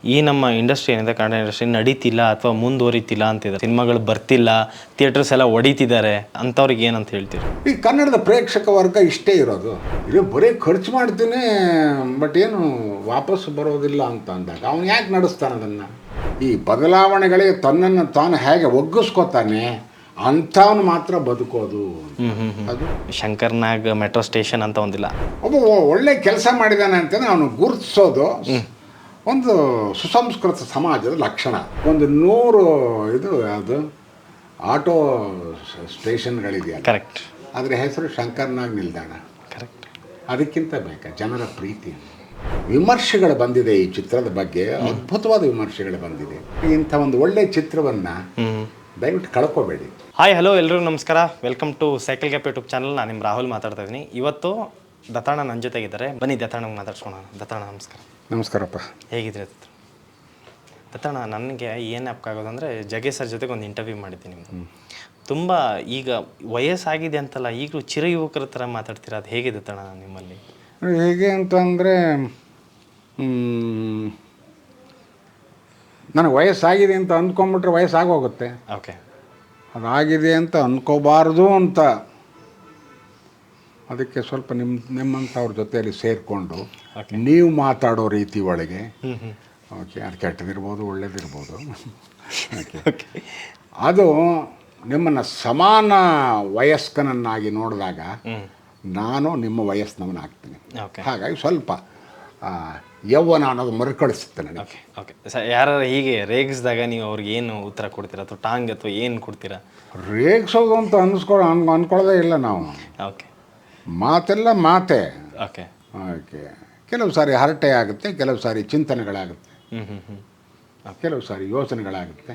ಈ ನಮ್ಮ ಇಂಡಸ್ಟ್ರಿ ಏನಿದೆ, ಕನ್ನಡ ಇಂಡಸ್ಟ್ರಿ ನಡೀತಿಲ್ಲ ಅಥವಾ ಮುಂದುವರಿತಿಲ್ಲ ಅಂತಿದ್ದಾರೆ. ಸಿನಿಮಾಗಳು ಬರ್ತಿಲ್ಲ, ಥಿಯೇಟರ್ಸ್ ಎಲ್ಲ ಹೊಡಿತಿದ್ದಾರೆ, ಅಂಥವ್ರಿಗೆ ಏನಂತ ಹೇಳ್ತೀರಿ? ಈ ಕನ್ನಡದ ಪ್ರೇಕ್ಷಕ ವರ್ಗ ಇಷ್ಟೇ ಇರೋದು. ಇದು ಬರೀ ಖರ್ಚು ಮಾಡ್ತೀನಿ ಬಟ್ ಏನು ವಾಪಸ್ ಬರೋದಿಲ್ಲ ಅಂತ ಅಂದಾಗ ಅವನು ಯಾಕೆ ನಡೆಸ್ತಾನೆ ಅದನ್ನು? ಈ ಬದಲಾವಣೆಗಳಿಗೆ ತನ್ನನ್ನು ತಾನು ಹೇಗೆ ಒಗ್ಗಿಸ್ಕೊತಾನೆ ಅಂಥವನು ಮಾತ್ರ ಬದುಕೋದು. ಅದು ಶಂಕರ್ನಾಗ್ ಮೆಟ್ರೋ ಸ್ಟೇಷನ್ ಅಂತ ಒಂದಿಲ್ಲ, ಒಬ್ಬ ಒಳ್ಳೆ ಕೆಲಸ ಮಾಡಿದ್ದಾನೆ ಅಂತಲೇ ಅವನು ಗುರುತಿಸೋದು ಒಂದು ಸುಸಂಸ್ಕೃತ ಸಮಾಜದ ಲಕ್ಷಣ. ಒಂದು 100 ಇದು ಅದು ಆಟೋ ಸ್ಟೇಷನ್ಗಳಿದೆಯಲ್ಲ, ಕರೆಕ್ಟ್, ಅದರ ಹೆಸರು ಶಂಕರ್ನಾಗ್ ನಿಲ್ದಾಣ. ಕರೆಕ್ಟ್. ಅದಕ್ಕಿಂತ ಬೇಕಾ ಜನರ ಪ್ರೀತಿ? ವಿಮರ್ಶೆಗಳು ಬಂದಿದೆ ಈ ಚಿತ್ರದ ಬಗ್ಗೆ, ಅದ್ಭುತವಾದ ವಿಮರ್ಶೆಗಳು ಬಂದಿದೆ. ಇಂಥ ಒಂದು ಒಳ್ಳೆಯ ಚಿತ್ರವನ್ನು ದಯವಿಟ್ಟು ಕಳ್ಕೋಬೇಡಿ. ಹಾಯ್, ಹಲೋ, ಎಲ್ಲರಿಗೂ ನಮಸ್ಕಾರ. Welcome to cycle gap YouTube channel. ನಾನು ನಿಮ್ಮ ರಾಹುಲ್ ಮಾತಾಡ್ತಾ ಇದ್ದೀನಿ. ಇವತ್ತು ದತ್ತಾಣ ನನ್ನ ಜೊತೆಗಿದ್ದಾರೆ. ಬನ್ನಿ ದತ್ತಾಣಗೆ ಮಾತಾಡ್ಸ್ಕೊಳೋಣ. ದತ್ತಾಣ ನಮಸ್ಕಾರ. ನಮಸ್ಕಾರಪ್ಪ. ಹೇಗಿದ್ರೆ ದತ್ತಾಣ? ನನಗೆ ಏನು ಆಗೋದಂದರೆ, ಜಗ್ಗೆ ಸರ್ ಜೊತೆಗೆ ಒಂದು ಇಂಟರ್ವ್ಯೂ ಮಾಡಿದ್ದೀನಿ ನಿಮ್ಮದು. ತುಂಬ ಈಗ ವಯಸ್ಸಾಗಿದೆ ಅಂತಲ್ಲ, ಈಗಲೂ ಚಿರ ಯುವಕರ ಥರ ಮಾತಾಡ್ತೀರಾ. ಅದು ಹೇಗೆ ದತ್ತಾಣ ನಿಮ್ಮಲ್ಲಿ? ಹೇಗೆ ಅಂತಂದರೆ, ನನಗೆ ವಯಸ್ಸಾಗಿದೆ ಅಂತ ಅಂದ್ಕೊಂಬಿಟ್ರೆ ವಯಸ್ಸಾಗೋಗುತ್ತೆ. ಓಕೆ, ಅದಾಗಿದೆ ಅಂತ ಅಂದ್ಕೋಬಾರ್ದು ಅಂತ. ಅದಕ್ಕೆ ಸ್ವಲ್ಪ ನಿಮ್ಮಂಥವ್ರ ಜೊತೆಯಲ್ಲಿ ಸೇರಿಕೊಂಡು ನೀವು ಮಾತಾಡೋ ರೀತಿ ಒಳಗೆ, ಓಕೆ, ಅದು ಕೆಟ್ಟದಿರ್ಬೋದು, ಒಳ್ಳೇದಿರ್ಬೋದು, ಓಕೆ, ಅದು ನಿಮ್ಮನ್ನು ಸಮಾನ ವಯಸ್ಕನನ್ನಾಗಿ ನೋಡಿದಾಗ ನಾನು ನಿಮ್ಮ ವಯಸ್ಸಿನವನಾಗ್ತೀನಿ. ಹಾಗಾಗಿ ಸ್ವಲ್ಪ ಯೌವನ ಅನ್ನೋದು ಮರುಕಳಿಸುತ್ತೆ ನನಗೆ. Okay, okay. ಯಾರು ಹೀಗೆ ರೇಗಿಸಿದಾಗ ನೀವು ಅವ್ರಿಗೆ ಏನು ಉತ್ತರ ಕೊಡ್ತೀರಾ, ಅಥವಾ ಟಾಂಗ್ ಅಥವಾ ಏನು ಕೊಡ್ತೀರಾ? ರೇಗಿಸೋದು ಅಂತ ಅಂದ್ಕೊಳ್ಳೋದೇ ಇಲ್ಲ ನಾವು. ಓಕೆ, ಮಾತೆಲ್ಲ ಮಾತೆ. Okay, okay. ಕೆಲವು ಸಾರಿ ಹರಟೆ ಆಗುತ್ತೆ, ಕೆಲವು ಸಾರಿ ಚಿಂತನೆಗಳಾಗುತ್ತೆ, ಕೆಲವು ಸಾರಿ ಯೋಚನೆಗಳಾಗುತ್ತೆ,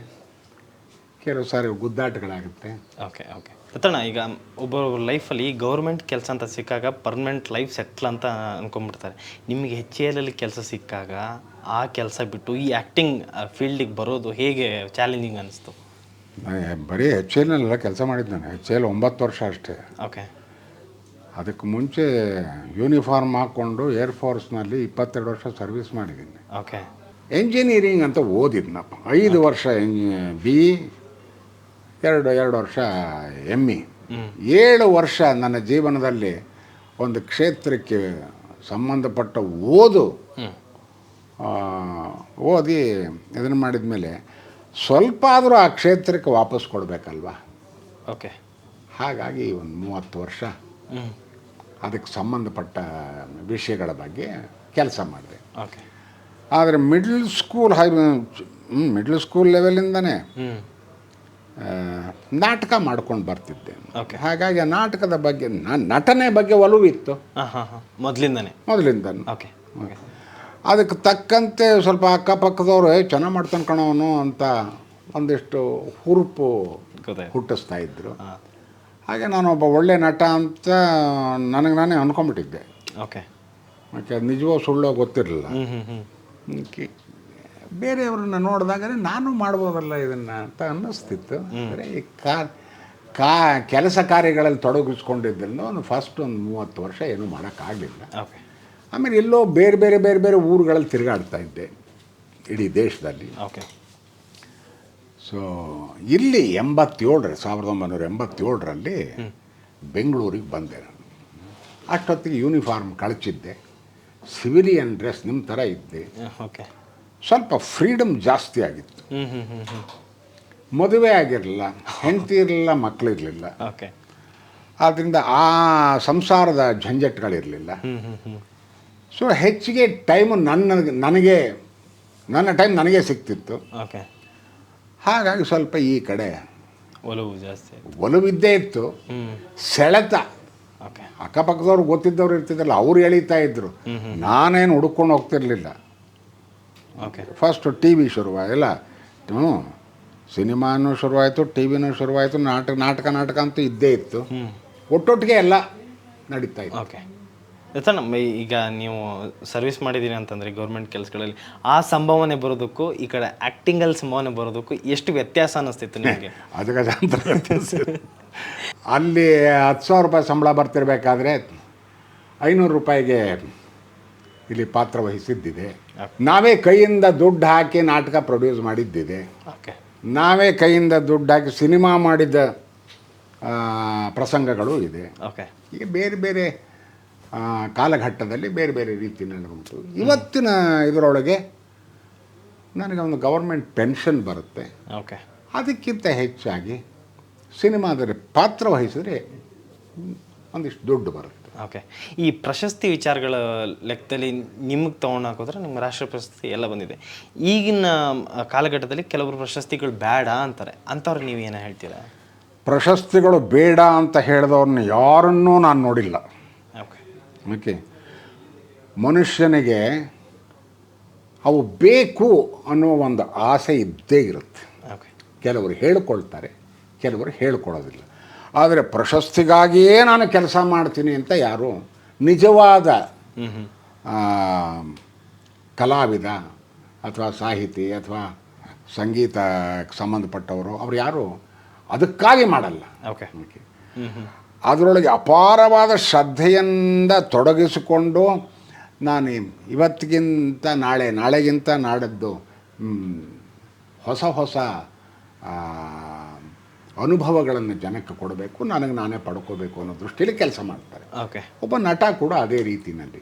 ಕೆಲವು ಸಾರಿ ಗುದ್ದಾಟಗಳಾಗುತ್ತೆ. Okay, okay. ಗೊತ್ತಣ್ಣ, ಈಗ ಒಬ್ಬೊಬ್ಬರ ಲೈಫಲ್ಲಿ ಗೌರ್ಮೆಂಟ್ ಕೆಲಸ ಅಂತ ಸಿಕ್ಕಾಗ ಪರ್ಮನೆಂಟ್ ಲೈಫ್ ಸೆಟ್ಲ್ ಅಂತ ಅಂದ್ಕೊಂಡ್ಬಿಡ್ತಾರೆ. ನಿಮಗೆ HAL ಕೆಲಸ ಸಿಕ್ಕಾಗ ಆ ಕೆಲಸ ಬಿಟ್ಟು ಈ ಆ್ಯಕ್ಟಿಂಗ್ ಫೀಲ್ಡಿಗೆ ಬರೋದು ಹೇಗೆ ಚಾಲೆಂಜಿಂಗ್ ಅನ್ನಿಸ್ತು? ಬರೀ HAL ಕೆಲಸ ಮಾಡಿದ್ದು ನಾನು. HAL 9 ವರ್ಷ ಅಷ್ಟೇ. ಓಕೆ. ಅದಕ್ಕೆ ಮುಂಚೆ ಯೂನಿಫಾರ್ಮ್ ಹಾಕ್ಕೊಂಡು ಏರ್ಫೋರ್ಸ್ನಲ್ಲಿ 22 ವರ್ಷ ಸರ್ವಿಸ್ ಮಾಡಿದ್ದೀನಿ. ಓಕೆ. ಎಂಜಿನಿಯರಿಂಗ್ ಅಂತ ಓದಿದ್ನಪ್ಪ. 5 ವರ್ಷ BE, 2 ವರ್ಷ ME. 7 ವರ್ಷ ನನ್ನ ಜೀವನದಲ್ಲಿ ಒಂದು ಕ್ಷೇತ್ರಕ್ಕೆ ಸಂಬಂಧಪಟ್ಟ ಓದಿ ಇದನ್ನು ಮಾಡಿದ ಮೇಲೆ ಸ್ವಲ್ಪ ಆದರೂ ಆ ಕ್ಷೇತ್ರಕ್ಕೆ ವಾಪಸ್ ಕೊಡಬೇಕಲ್ವ. ಓಕೆ. ಹಾಗಾಗಿ ಒಂದು 30 ವರ್ಷ ಅದಕ್ಕೆ ಸಂಬಂಧಪಟ್ಟ ವಿಷಯಗಳ ಬಗ್ಗೆ ಕೆಲಸ ಮಾಡಿದೆ. ಓಕೆ. ಆದರೆ ಮಿಡ್ಲ್ ಸ್ಕೂಲ್ ಲೆವೆಲಿಂದನೇ ನಾಟಕ ಮಾಡ್ಕೊಂಡು ಬರ್ತಿದ್ದೆ. ಓಕೆ. ಹಾಗಾಗಿ ಆ ನಾಟಕದ ಬಗ್ಗೆ ನಟನೆ ಬಗ್ಗೆ ಒಲವಿತ್ತು ಮೊದಲಿಂದನೇ. ಓಕೆ. ಅದಕ್ಕೆ ತಕ್ಕಂತೆ ಸ್ವಲ್ಪ ಅಕ್ಕಪಕ್ಕದವರು ಚೆನ್ನಾಗಿ ಮಾಡ್ತಾನೆ ಕಣವನು ಅಂತ ಒಂದಿಷ್ಟು ಹುರುಪು ಹುಟ್ಟಿಸ್ತಾ ಇದ್ದರು. ಹಾಗೆ ನಾನೊಬ್ಬ ಒಳ್ಳೆ ನಟ ಅಂತ ನನಗೆ ನಾನೇ ಅಂದ್ಕೊಂಡ್ಬಿಟ್ಟಿದ್ದೆ. ಓಕೆ. ಓಕೆ. ಅದು ನಿಜವೋ ಸುಳ್ಳೋ ಗೊತ್ತಿರಲಿಲ್ಲ. ಬೇರೆಯವ್ರನ್ನ ನೋಡಿದಾಗ ನಾನು ಮಾಡ್ಬೋದಲ್ಲ ಇದನ್ನು ಅಂತ ಅನ್ನಿಸ್ತಿತ್ತು. ಅಂದರೆ ಈ ಕೆಲಸ ಕಾರ್ಯಗಳಲ್ಲಿ ತೊಡಗಿಸ್ಕೊಂಡಿದ್ದರಿಂದ ಒಂದು 30 ವರ್ಷ ಏನೂ ಮಾಡೋಕ್ಕಾಗಲಿಲ್ಲ. ಓಕೆ. ಆಮೇಲೆ ಎಲ್ಲೋ ಬೇರೆ ಬೇರೆ ಬೇರೆ ಬೇರೆ ಊರುಗಳಲ್ಲಿ ತಿರುಗಾಡ್ತಾ ಇದ್ದೆ ಇಡೀ ದೇಶದಲ್ಲಿ. ಓಕೆ. ಸೊ ಇಲ್ಲಿ 1987ರಲ್ಲಿ ಬೆಂಗಳೂರಿಗೆ ಬಂದೆ ನಾನು. ಅಷ್ಟೊತ್ತಿಗೆ ಯೂನಿಫಾರ್ಮ್ ಕಳಚಿದ್ದೆ, ಸಿವಿಲಿಯನ್ ಡ್ರೆಸ್ ನಿಮ್ಮ ಥರ ಇದ್ದೆ. ಓಕೆ. ಸ್ವಲ್ಪ ಫ್ರೀಡಮ್ ಜಾಸ್ತಿ ಆಗಿತ್ತು. ಮದುವೆ ಆಗಿರಲಿಲ್ಲ, ಹೆಂಡತಿ ಇರಲಿಲ್ಲ, ಮಕ್ಕಳಿರಲಿಲ್ಲ. ಓಕೆ. ಆದ್ದರಿಂದ ಆ ಸಂಸಾರದ ಝಂಜಟ್ಗಳಿರಲಿಲ್ಲ. ಸೊ ಹೆಚ್ಚಿಗೆ ಟೈಮು ನನ್ನ ಟೈಮ್ ನನಗೆ ಸಿಗ್ತಿತ್ತು. ಓಕೆ. ಹಾಗಾಗಿ ಸ್ವಲ್ಪ ಈ ಕಡೆ ಒಲವಿದ್ದೇ ಇತ್ತು. ಸೆಳೆತ. ಓಕೆ. ಅಕ್ಕಪಕ್ಕದವ್ರು ಗೊತ್ತಿದ್ದವ್ರು ಇರ್ತಿದ್ದಲ್ಲ, ಅವ್ರು ಎಳೀತಾ ಇದ್ರು, ನಾನೇನು ಹುಡುಕೊಂಡು ಹೋಗ್ತಿರ್ಲಿಲ್ಲ. ಓಕೆ. ಫಸ್ಟು TV ಶುರುವಾಗಿಲ್ಲ, ಸಿನಿಮಾನೂ ಶುರುವಾಯಿತು, TVನೂ ಶುರುವಾಯಿತು, ನಾಟಕ ಅಂತೂ ಇದ್ದೇ ಇತ್ತು. ಒಟ್ಟೊಟ್ಟಿಗೆ ಎಲ್ಲ ನಡೀತಾ ಇತ್ತು. ಓಕೆ. ಈಗ ನೀವು ಸರ್ವಿಸ್ ಮಾಡಿದ್ದೀರಿ ಅಂತಂದರೆ ಗೌರ್ಮೆಂಟ್ ಕೆಲಸಗಳಲ್ಲಿ ಆ ಸಂಭಾವನೆ ಬರೋದಕ್ಕೂ ಈ ಕಡೆ ಆ್ಯಕ್ಟಿಂಗಲ್ಲಿ ಸಂಭಾವನೆ ಬರೋದಕ್ಕೂ ಎಷ್ಟು ವ್ಯತ್ಯಾಸ ಅನ್ನಿಸ್ತಿತ್ತು ನಿಮಗೆ? ಅದಕ್ಕೆ ವ್ಯತ್ಯಾಸ. ಅಲ್ಲಿ 10,000 ರೂಪಾಯಿ ಸಂಬಳ ಬರ್ತಿರ್ಬೇಕಾದ್ರೆ 500 ರೂಪಾಯಿಗೆ ಇಲ್ಲಿ ಪಾತ್ರ ವಹಿಸಿದ್ದಿದೆ. ನಾವೇ ಕೈಯಿಂದ ದುಡ್ಡು ಹಾಕಿ ನಾಟಕ ಪ್ರೊಡ್ಯೂಸ್ ಮಾಡಿದ್ದಿದೆ, ಓಕೆ ನಾವೇ ಕೈಯಿಂದ ದುಡ್ಡು ಹಾಕಿ ಸಿನಿಮಾ ಮಾಡಿದ ಪ್ರಸಂಗಗಳು ಇದೆ. ಓಕೆ ಈಗ ಬೇರೆ ಬೇರೆ ಕಾಲಘಟ್ಟದಲ್ಲಿ ಬೇರೆ ಬೇರೆ ರೀತಿಯಲ್ಲಿ ಉಂಟು. ಇವತ್ತಿನ ಇದರೊಳಗೆ ನನಗೆ ಒಂದು ಗೌರ್ಮೆಂಟ್ ಪೆನ್ಷನ್ ಬರುತ್ತೆ, ಓಕೆ ಅದಕ್ಕಿಂತ ಹೆಚ್ಚಾಗಿ ಸಿನಿಮಾದಲ್ಲಿ ಪಾತ್ರ ವಹಿಸಿದ್ರೆ ಒಂದಿಷ್ಟು ದುಡ್ಡು ಬರುತ್ತೆ. ಓಕೆ, ಈ ಪ್ರಶಸ್ತಿ ವಿಚಾರಗಳ ಲೆಕ್ಕದಲ್ಲಿ ನಿಮಗೆ ತೊಗೊಂಡು ಹಾಕಿದ್ರೆ ನಿಮ್ಮ ರಾಷ್ಟ್ರ ಪ್ರಶಸ್ತಿ ಎಲ್ಲ ಬಂದಿದೆ. ಈಗಿನ ಕಾಲಘಟ್ಟದಲ್ಲಿ ಕೆಲವರು ಪ್ರಶಸ್ತಿಗಳು ಬೇಡ ಅಂತಾರೆ, ಅಂಥವ್ರಿಗೆ ನೀವು ಏನು ಹೇಳ್ತೀರಾ? ಪ್ರಶಸ್ತಿಗಳು ಬೇಡ ಅಂತ ಹೇಳಿದವ್ರನ್ನ ಯಾರನ್ನೂ ನಾನು ನೋಡಿಲ್ಲ. ಓಕೆ ಓಕೆ, ಮನುಷ್ಯನಿಗೆ ಅವು ಬೇಕು ಅನ್ನೋ ಒಂದು ಆಸೆ ಇದ್ದೇ ಇರುತ್ತೆ. ಓಕೆ, ಕೆಲವರು ಹೇಳಿಕೊಳ್ತಾರೆ, ಕೆಲವರು ಹೇಳ್ಕೊಳ್ಳೋದಿಲ್ಲ. ಆದರೆ ಪ್ರಶಸ್ತಿಗಾಗಿಯೇ ನಾನು ಕೆಲಸ ಮಾಡ್ತೀನಿ ಅಂತ ಯಾರು ನಿಜವಾದ ಕಲಾವಿದ ಅಥವಾ ಸಾಹಿತಿ ಅಥವಾ ಸಂಗೀತಕ್ಕೆ ಸಂಬಂಧಪಟ್ಟವರು ಅವ್ರು ಯಾರು ಅದಕ್ಕಾಗಿ ಮಾಡಲ್ಲ. ಓಕೆ ಓಕೆ, ಅದರೊಳಗೆ ಅಪಾರವಾದ ಶ್ರದ್ಧೆಯಿಂದ ತೊಡಗಿಸಿಕೊಂಡು ನಾನು ಇವತ್ತಿಗಿಂತ ನಾಳೆ, ನಾಳೆಗಿಂತ ನಾಡದ್ದು ಹೊಸ ಹೊಸ ಅನುಭವಗಳನ್ನು ಜನಕ್ಕೆ ಕೊಡಬೇಕು, ನನಗೆ ನಾನೇ ಪಡ್ಕೋಬೇಕು ಅನ್ನೋ ದೃಷ್ಟಿಯಲ್ಲಿ ಕೆಲಸ ಮಾಡ್ತಾರೆ. ಓಕೆ, ಒಬ್ಬ ನಟ ಕೂಡ ಅದೇ ರೀತಿಯಲ್ಲಿ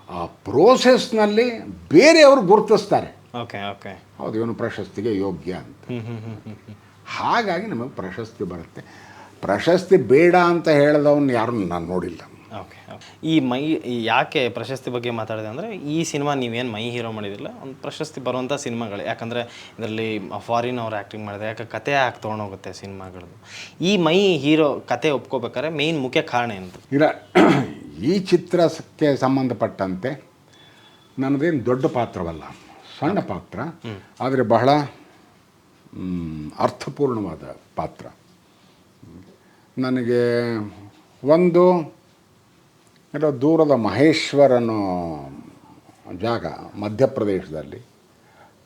ಆ ಪ್ರೋಸೆಸ್ನಲ್ಲಿ ಬೇರೆಯವರು ಗುರುತಿಸ್ತಾರೆ. ಓಕೆ ಓಕೆ, ಹೌದು ಇವನು ಪ್ರಶಸ್ತಿಗೆ ಯೋಗ್ಯ ಅಂತ. ಹಾಗಾಗಿ ನಮಗೆ ಪ್ರಶಸ್ತಿ ಬರುತ್ತೆ. ಪ್ರಶಸ್ತಿ ಬೇಡ ಅಂತ ಹೇಳಿದವನ್ನ ಯಾರನ್ನು ನಾನು ನೋಡಿಲ್ಲ. ಓಕೆ, ಈ ಯಾಕೆ ಪ್ರಶಸ್ತಿ ಬಗ್ಗೆ ಮಾತಾಡಿದೆ ಅಂದರೆ, ಈ ಸಿನಿಮಾ ನೀವೇನು ಮೈ ಹೀರೋ ಮಾಡಿದಿಲ್ಲ, ಒಂದು ಪ್ರಶಸ್ತಿ ಬರುವಂಥ ಸಿನಿಮಾಗಳು. ಯಾಕಂದರೆ ಇದರಲ್ಲಿ ಫಾರಿನ್ ಅವ್ರು ಆ್ಯಕ್ಟಿಂಗ್ ಮಾಡಿದೆ, ಯಾಕೆ ಕತೆ ಯಾಕೆ ತೊಗೊಂಡೋಗುತ್ತೆ ಸಿನಿಮಾಗಳದ್ದು. ಈ ಮೈ ಹೀರೋ ಕತೆ ಒಪ್ಕೋಬೇಕಾದ್ರೆ ಮೇಯ್ನ್ ಮುಖ್ಯ ಕಾರಣ ಏನು? ಇಲ್ಲ, ಈ ಚಿತ್ರಕ್ಕೆ ಸಂಬಂಧಪಟ್ಟಂತೆ ನನ್ನದೇನು ದೊಡ್ಡ ಪಾತ್ರವಲ್ಲ, ಸಣ್ಣ ಪಾತ್ರ, ಆದರೆ ಬಹಳ ಅರ್ಥಪೂರ್ಣವಾದ ಪಾತ್ರ. ನನಗೆ ಒಂದು ಎಲ್ಲೋ ದೂರದ ಮಹೇಶ್ವರನ ಜಾಗ ಮಧ್ಯಪ್ರದೇಶದಲ್ಲಿ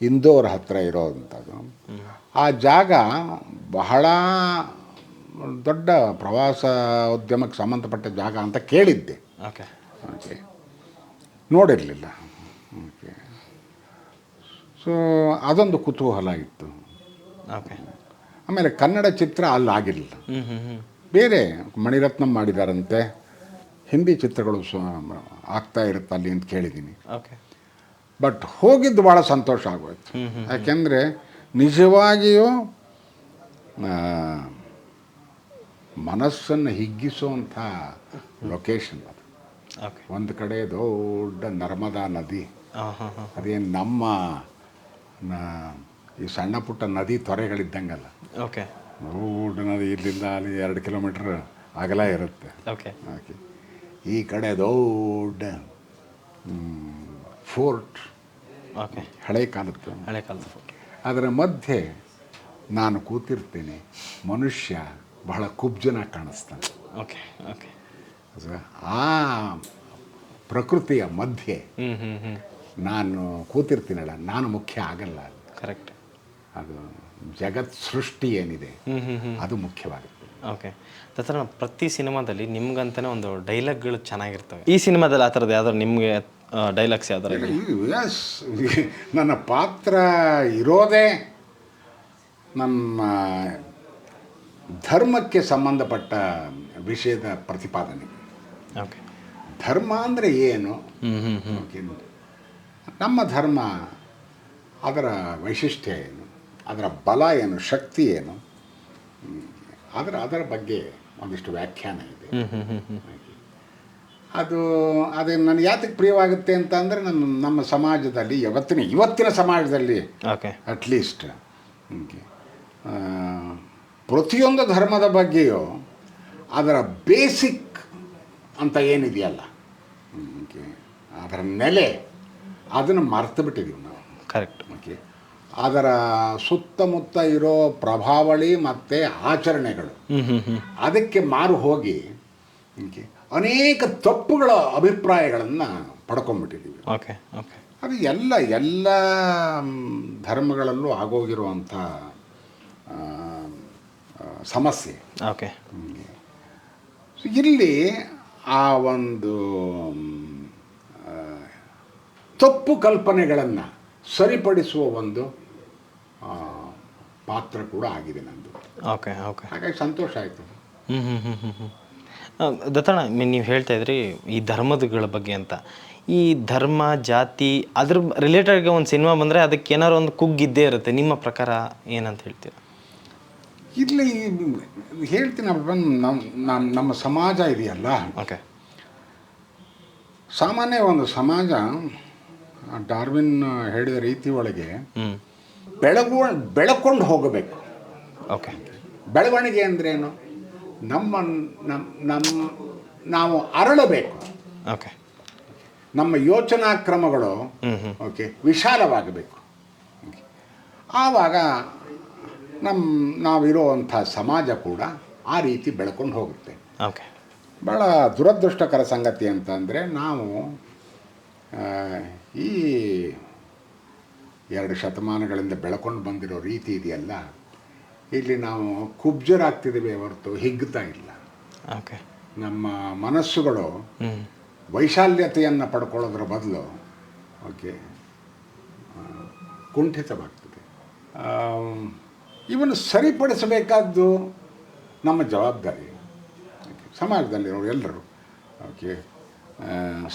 ಇಂದೋರ್ ಹತ್ತಿರ ಇರೋವಂಥದ್ದು. ಆ ಜಾಗ ಬಹಳ ದೊಡ್ಡ ಪ್ರವಾಸೋದ್ಯಮಕ್ಕೆ ಸಂಬಂಧಪಟ್ಟ ಜಾಗ ಅಂತ ಕೇಳಿದ್ದೆ. ಓಕೆ ಓಕೆ, ನೋಡಿರಲಿಲ್ಲ. ಓಕೆ, ಸೊ ಅದೊಂದು ಕುತೂಹಲ ಇತ್ತು. ಓಕೆ, ಆಮೇಲೆ ಕನ್ನಡ ಚಿತ್ರ ಅಲ್ಲಾಗಿರಲಿಲ್ಲ, ಬೇರೆ ಮಣಿರತ್ನಂ ಮಾಡಿದಾರಂತೆ, ಹಿಂದಿ ಚಿತ್ರಗಳು ಆಗ್ತಾ ಇರುತ್ತೆ ಅಲ್ಲಿ ಅಂತ ಕೇಳಿದ್ದೀನಿ. ಓಕೆ, ಬಟ್ ಹೋಗಿದ್ದು ಭಾಳ ಸಂತೋಷ ಆಗೋಯ್ತು. ಯಾಕೆಂದರೆ ನಿಜವಾಗಿಯೂ ಮನಸ್ಸನ್ನು ಹಿಗ್ಗಿಸುವಂಥ ಲೊಕೇಶನ್ ಅದು. ಓಕೆ, ಒಂದು ಕಡೆ ದೊಡ್ಡ ನರ್ಮದಾ ನದಿ, ಅದೇನು ನಮ್ಮ ಈ ಸಣ್ಣ ಪುಟ್ಟ ನದಿ ತೊರೆಗಳಿದ್ದಂಗಲ್ಲ. ಓಕೆ, ದೊಡ್ಡ ನದಿ, ಇಲ್ಲಿಂದ ಅಲ್ಲಿ 2 ಕಿಲೋಮೀಟ್ರ್ ಅಗಲ ಇರುತ್ತೆ. ಓಕೆ ಓಕೆ, ಈ ಕಡೆ ದೊಡ್ಡ ಫೋರ್ಟ್, ಓಕೆ, ಹಳೆ ಕಾಲದ್ದು. ಫೋಟೋ. ಅದರ ಮಧ್ಯೆ ನಾನು ಕೂತಿರ್ತೀನಿ, ಮನುಷ್ಯ ಬಹಳ ಕುಬ್ಜನಾಗಿ ಕಾಣಿಸ್ತಾನೆ. ಓಕೆ ಓಕೆ, ಆ ಪ್ರಕೃತಿಯ ಮಧ್ಯೆ ನಾನು ಕೂತಿರ್ತೀನಲ್ಲ, ನಾನು ಮುಖ್ಯ ಆಗಲ್ಲ. ಕರೆಕ್ಟ್, ಅದು ಜಗತ್ ಸೃಷ್ಟಿ ಏನಿದೆ ಅದು ಮುಖ್ಯವಾಗುತ್ತೆ. ಓಕೆ, ತತ್ರ ಪ್ರತಿ ಸಿನಿಮಾದಲ್ಲಿ ನಿಮ್ಗಂತಲೇ ಒಂದು ಡೈಲಾಗ್ಗಳು ಚೆನ್ನಾಗಿರ್ತವೆ. ಈ ಸಿನಿಮಾದಲ್ಲಿ ಆ ಥರದ್ದು ಯಾವ್ದಾರು ನಿಮಗೆ ಡೈಲಾಗ್ಸ್ ಯಾವ್ದಾರು? ಎಸ್, ನನ್ನ ಪಾತ್ರ ಇರೋದೇ ನಮ್ಮ ಧರ್ಮಕ್ಕೆ ಸಂಬಂಧಪಟ್ಟ ವಿಷಯದ ಪ್ರತಿಪಾದನೆ. ಓಕೆ, ಧರ್ಮ ಅಂದರೆ ಏನು, ನಮ್ಮ ಧರ್ಮ ಅದರ ವೈಶಿಷ್ಟ್ಯ ಏನು, ಅದರ ಬಲ ಏನು, ಶಕ್ತಿ ಏನು, ಅದರ ಬಗ್ಗೆ ಒಂದಿಷ್ಟು ವ್ಯಾಖ್ಯಾನ ಇದೆ. ಅದು ನನಗೆ ಯಾತಕ್ಕೆ ಪ್ರಿಯವಾಗುತ್ತೆ ಅಂತ ಅಂದರೆ, ನಮ್ಮ ಸಮಾಜದಲ್ಲಿ ಇವತ್ತಿನ ಸಮಾಜದಲ್ಲಿ ಅಟ್ಲೀಸ್ಟ್ ಪ್ರತಿಯೊಂದು ಧರ್ಮದ ಬಗ್ಗೆಯೂ ಅದರ ಬೇಸಿಕ್ ಅಂತ ಏನಿದೆಯಲ್ಲ, ಅದರ ನೆಲೆ, ಅದನ್ನು ಮರೆತು ಬಿಟ್ಟಿದ್ದೀವಿ ನಾವು. ಕರೆಕ್ಟ್. ಓಕೆ, ಅದರ ಸುತ್ತಮುತ್ತ ಇರೋ ಪ್ರಭಾವಳಿ ಮತ್ತು ಆಚರಣೆಗಳು ಅದಕ್ಕೆ ಮಾರು ಹೋಗಿ ಅನೇಕ ತಪ್ಪುಗಳ ಅಭಿಪ್ರಾಯಗಳನ್ನು ಪಡ್ಕೊಂಡ್ಬಿಟ್ಟಿದ್ದೀವಿ. ಓಕೆ ಓಕೆ, ಅದು ಎಲ್ಲ ಧರ್ಮಗಳಲ್ಲೂ ಆಗೋಗಿರುವಂಥ ಸಮಸ್ಯೆ. ಓಕೆ, ಇಲ್ಲಿ ಆ ಒಂದು ತಪ್ಪು ಕಲ್ಪನೆಗಳನ್ನು ಸರಿಪಡಿಸುವ ಒಂದು ಪಾತ್ರ ಕೂಡ ಆಗಿದೆ ನಂದು. Okay okay. ಹಾಗಾಗಿ ಸಂತೋಷ ಆಯಿತು. ದತ್ತಣ್ಣ ನೀವು ಹೇಳ್ತಾ ಇದ್ರಿ ಈ ಧರ್ಮಗಳ ಬಗ್ಗೆ ಅಂತ. ಈ ಧರ್ಮ ಜಾತಿ ಅದ್ರ ರಿಲೇಟೆಡ್ಗೆ ಒಂದು ಸಿನಿಮಾ ಬಂದರೆ ಅದಕ್ಕೆ ಏನಾದ್ರು ಒಂದು ಕುಗ್ಗಿದ್ದೇ ಇರುತ್ತೆ. ನಿಮ್ಮ ಪ್ರಕಾರ ಏನಂತ ಹೇಳ್ತೀರಾ? ಇಲ್ಲಿ ಹೇಳ್ತೀನಿ, ನಮ್ಮ ಸಮಾಜ ಇದೆಯಲ್ಲ, ಓಕೆ, ಸಾಮಾನ್ಯ ಒಂದು ಸಮಾಜ ಡಾರ್ವಿನ್ ಹೇಳಿದ ರೀತಿ ಒಳಗೆ ಬೆಳಕೊಂಡು ಹೋಗಬೇಕು. ಓಕೆ, ಬೆಳವಣಿಗೆ ಅಂದ್ರೇನು? ನಾವು ಅರಳಬೇಕು. ಓಕೆ, ನಮ್ಮ ಯೋಚನಾ ಕ್ರಮಗಳು ಓಕೆ ವಿಶಾಲವಾಗಬೇಕು. ಆವಾಗ ನಾವಿರುವಂಥ ಸಮಾಜ ಕೂಡ ಆ ರೀತಿ ಬೆಳ್ಕೊಂಡು ಹೋಗುತ್ತೆ. ಓಕೆ. ಭಾಳ ದುರದೃಷ್ಟಕರ ಸಂಗತಿ ಅಂತಂದರೆ ನಾವು ಈ 2 ಶತಮಾನಗಳಿಂದ ಬೆಳ್ಕೊಂಡು ಬಂದಿರೋ ರೀತಿ ಇದೆಯಲ್ಲ, ಇಲ್ಲಿ ನಾವು ಕುಬ್ಜರಾಗ್ತಿದ್ದೀವಿ ಹೊರತು ಹಿಗ್ಗುತ್ತಾ ಇಲ್ಲ. ಓಕೆ. ನಮ್ಮ ಮನಸ್ಸುಗಳು ವೈಶಾಲ್ಯತೆಯನ್ನು ಪಡ್ಕೊಳ್ಳೋದ್ರ ಬದಲು ಓಕೆ ಕುಂಠಿತವಾಗ್ತದೆ. ಇವನ್ನು ಸರಿಪಡಿಸಬೇಕಾದ್ದು ನಮ್ಮ ಜವಾಬ್ದಾರಿ. ಸಮಾಜದಲ್ಲಿರೋರು ಎಲ್ಲರೂ ಓಕೆ,